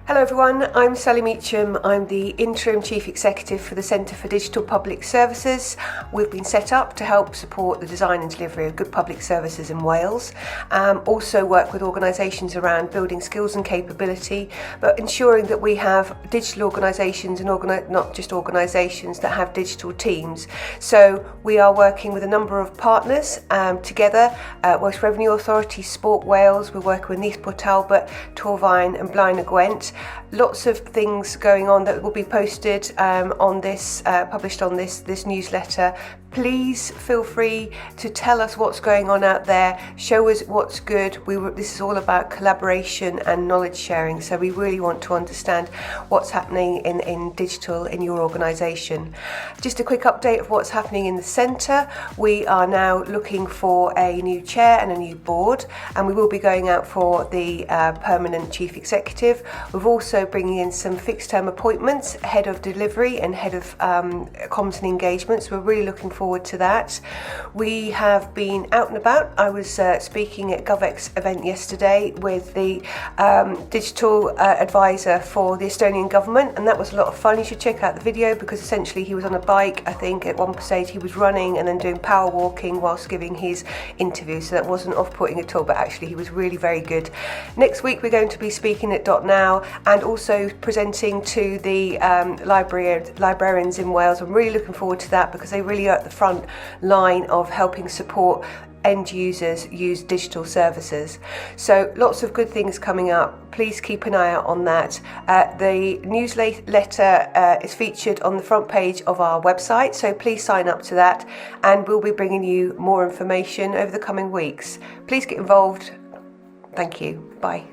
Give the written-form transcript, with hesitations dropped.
Hello everyone, I'm Sally Meecham. I'm the Interim Chief Executive for the Centre for Digital Public Services. We've been set up to help support the design and delivery of good public services in Wales. Also work with organisations around building skills and capability, but ensuring that we have digital organisations and not just organisations that have digital teams. So we are working with a number of partners together, Welsh Revenue Authority, Sport Wales, we're working with Neath Port Talbot, Torfaen and Blaen y Gwent. Lots of things going on that will be posted on this, published on this newsletter. Please feel free to tell us what's going on out there, show us what's good. This is all about collaboration and knowledge sharing, so we really want to understand what's happening in digital in your organisation. Just a quick update of what's happening in the centre. We are now looking for a new chair and a new board, and we will be going out for the permanent chief executive. We're also bringing in some fixed term appointments, head of delivery and head of comms and engagements. We're really looking forward to that. We have been out and about. I was speaking at GovX event yesterday with the digital advisor for the Estonian government, and that was a lot of fun. You should check out the video because essentially he was on a bike. I think at one stage he was running and then doing power walking whilst giving his interview, so that wasn't off-putting at all, but actually he was really very good. Next week we're going to be speaking at .now and also presenting to the librarians in Wales. I'm really looking forward to that because they really are at the front line of helping support end users use digital services. So lots of good things coming up. Please keep an eye out on that. The newsletter is featured on the front page of our website, so please sign up to that, and we'll be bringing you more information over the coming weeks. Please get involved. Thank you. Bye.